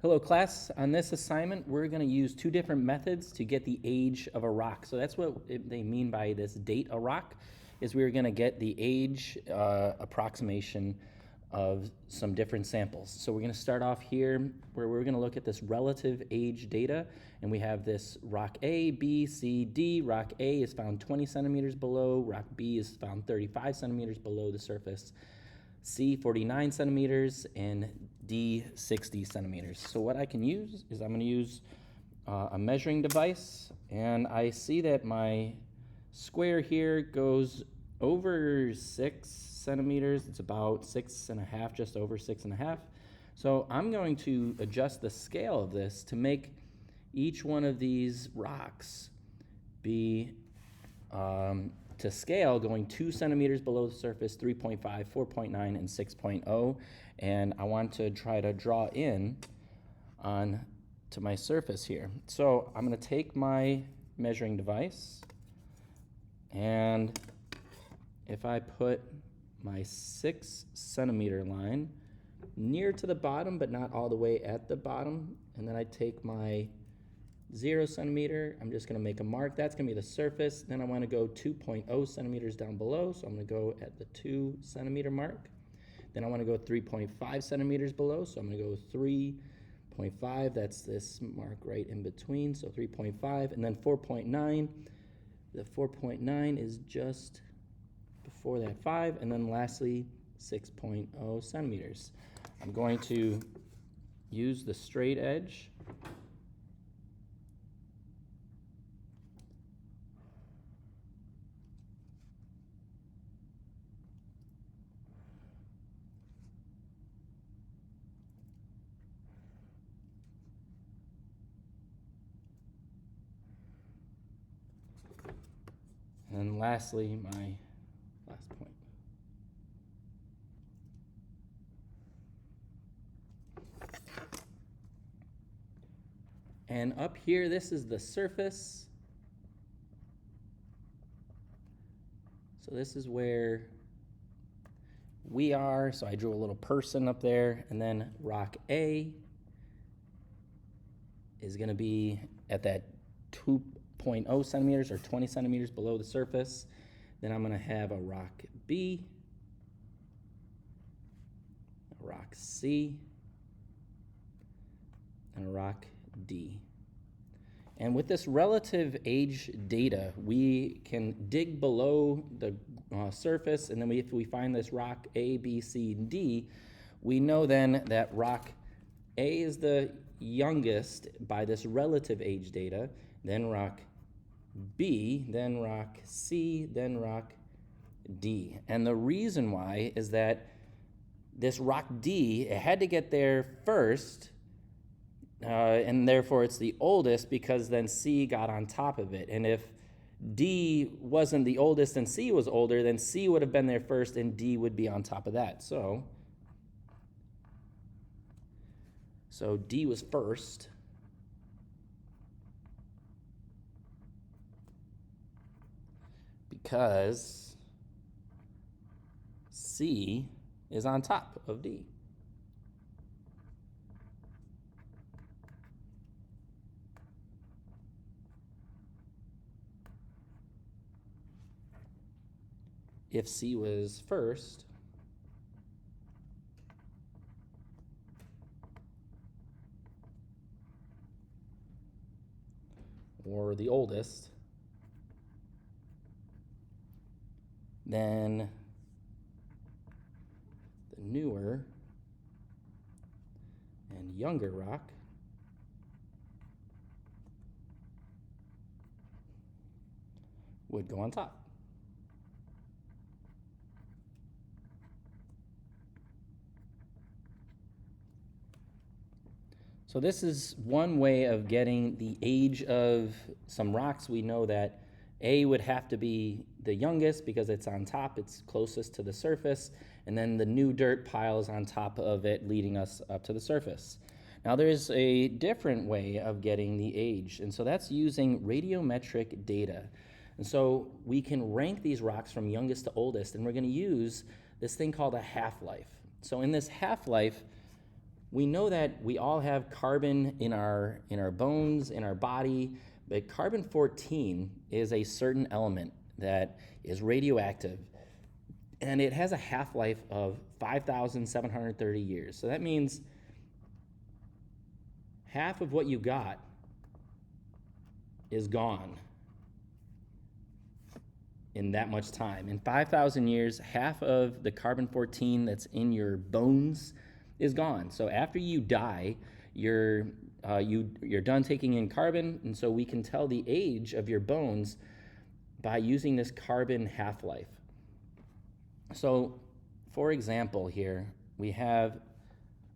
Hello class, on this assignment we're going to use two different methods to get the age of a rock. So that's what they mean by this date a rock, is we're going to get the age approximation of some different samples. So we're going to start off here where we're going to look at this relative age data, and we have this rock A, B, C, D. Rock A is found 20 centimeters below, rock B is found 35 centimeters below the surface, C 49 centimeters, and D 60 centimeters. So what I can use is I'm going to use a measuring device, and I see that my square here goes over 6 centimeters. It's about 6.5, just over 6.5. So I'm going to adjust the scale of this to make each one of these rocks be to scale, going 2 centimeters below the surface, 3.5, 4.9, and 6.0. And I want to try to draw in on to my surface here. So I'm going to take my measuring device, and if I put my 6 centimeter line near to the bottom but not all the way at the bottom, and then I take my 0 centimeter, I'm just going to make a mark. That's going to be the surface. Then I want to go 2.0 centimeters down below, so I'm going to go at the 2 centimeter mark. Then I want to go 3.5 centimeters below, so I'm going to go 3.5. That's this mark right in between, so 3.5. And then 4.9. The 4.9 is just before that 5. And then lastly, 6.0 centimeters. I'm going to use the straight edge and lastly, my last point. And up here, this is the surface. So this is where we are. So I drew a little person up there, and then rock A is going to be at that 2.0 centimeters or 20 centimeters below the surface. Then I'm going to have a rock B, a rock C, and a rock D. And with this relative age data, we can dig below the surface, and then if we find this rock A, B, C, and D, we know then that rock A is the youngest by this relative age data, then rock B, then rock C, then rock D. And the reason why is that this rock D, it had to get there first, and therefore it's the oldest because then C got on top of it. And if D wasn't the oldest and C was older, then C would have been there first and D would be on top of that. So D was first. Because C is on top of D. If C was first, or the oldest, then the newer and younger rock would go on top. So this is one way of getting the age of some rocks. We know that A would have to be the youngest because it's on top, it's closest to the surface, and then the new dirt piles on top of it, leading us up to the surface. Now there's a different way of getting the age, and so that's using radiometric data. And so we can rank these rocks from youngest to oldest, and we're going to use this thing called a half-life. So in this half-life, we know that we all have carbon in our bones, in our body, but carbon-14 is a certain element that is radioactive, and it has a half-life of 5,730 years. So that means half of what you got is gone in that much time. In 5,000 years, half of the carbon-14 that's in your bones is gone. So after you die, you're done taking in carbon, and so we can tell the age of your bones by using this carbon half-life. So, for example, here we have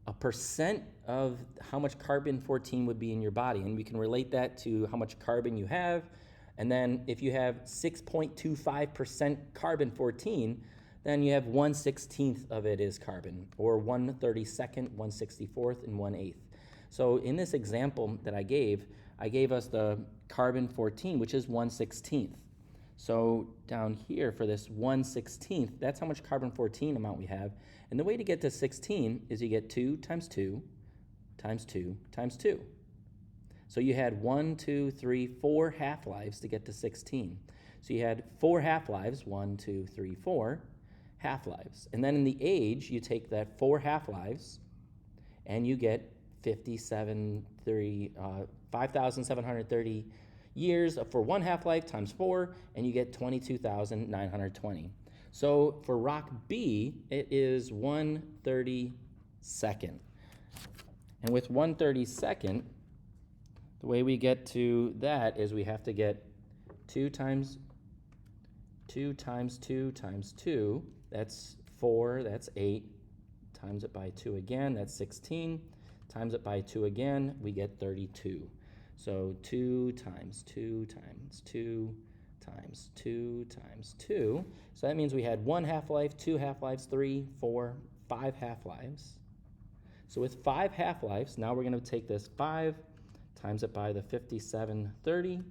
a percent of how much carbon-14 would be in your body, and we can relate that to how much carbon you have. And then if you have 6.25% carbon-14, then you have 1/16 of it is carbon, or 1/32, 1/64, and 1/8. So in this example that I gave us the carbon-14, which is 1/16. So down here for this 1/16, that's how much carbon-14 amount we have. And the way to get to 16 is you get 2 times 2 times 2 times 2. So you had 1, 2, 3, 4 half-lives to get to 16. So you had 4 half-lives, 1, 2, 3, 4 half-lives. And then in the age, you take that 4 half-lives and you get 5,730 years for 1 half-life times 4, and you get 22,920. So for rock B, it is 1/32. And with 1/32, the way we get to that is we have to get 2 times 2 times 2 times 2, that's 4, that's 8, times it by 2 again, that's 16, times it by 2 again, we get 32. So 2 times 2 times 2 times 2 times 2. So that means we had 1 half-life, 2 half-lives, 3, 4, 5 half-lives. So with 5 half-lives, now we're going to take this 5, times it by the 5730,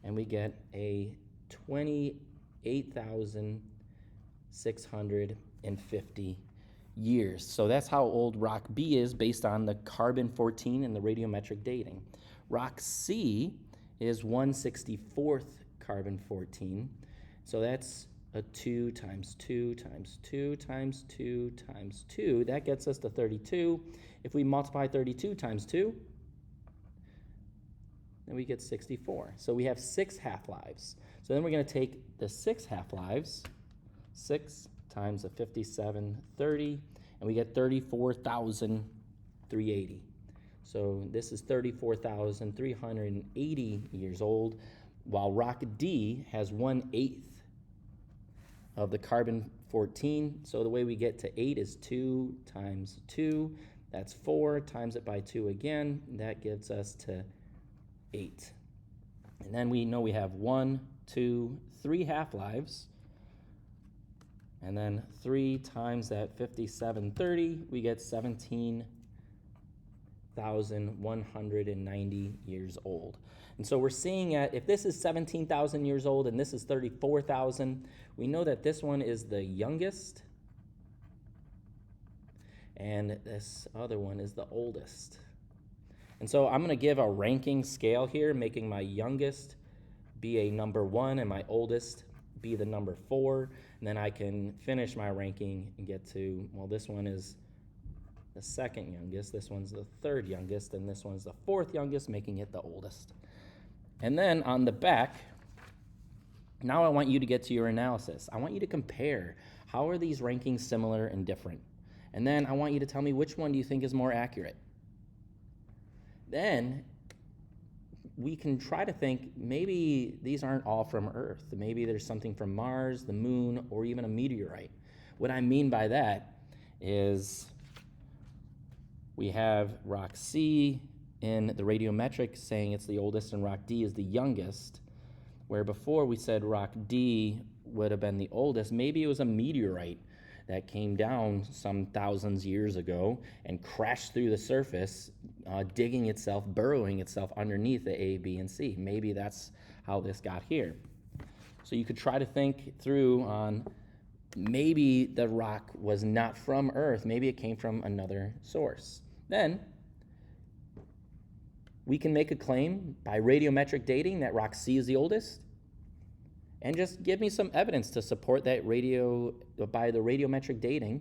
and we get a 28,650 years. So that's how old rock B is based on the carbon-14 and the radiometric dating. Rock C is 1/64th carbon-14. So that's a 2 times 2 times 2 times 2 times 2. That gets us to 32. If we multiply 32 times 2, then we get 64. So we have 6 half-lives. So then we're going to take the 6 half-lives, 6 times the 5730, and we get 34,380. So this is 34,380 years old, while rock D has 1/8 of the carbon-14. So the way we get to 8 is 2 times 2. That's 4, times it by 2 again. That gives us to 8. And then we know we have 1, 2, 3 half-lives. And then 3 times that 5730, we get 17,190 years old. And so we're seeing if this is 17,000 years old and this is 34,000, we know that this one is the youngest and this other one is the oldest. And so I'm going to give a ranking scale here, making my youngest be a number 1 and my oldest be the number 4. And then I can finish my ranking and get to, well, this one is the second youngest, this one's the third youngest, and this one's the fourth youngest, making it the oldest. And then on the back, now I want you to get to your analysis. I want you to compare. How are these rankings similar and different? And then I want you to tell me which one do you think is more accurate. Then we can try to think maybe these aren't all from Earth. Maybe there's something from Mars, the moon, or even a meteorite. What I mean by that is we have rock C in the radiometric saying it's the oldest and rock D is the youngest, where before we said rock D would have been the oldest. Maybe it was a meteorite that came down some thousands years ago and crashed through the surface, digging itself, burrowing itself underneath the A, B, and C. Maybe that's how this got here. So you could try to think through on maybe the rock was not from Earth. Maybe it came from another source. Then we can make a claim by radiometric dating that rock C is the oldest, and just give me some evidence to support that by the radiometric dating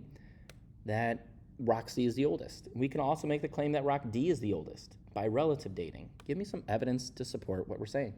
that rock C is the oldest. We can also make the claim that rock D is the oldest by relative dating. Give me some evidence to support what we're saying.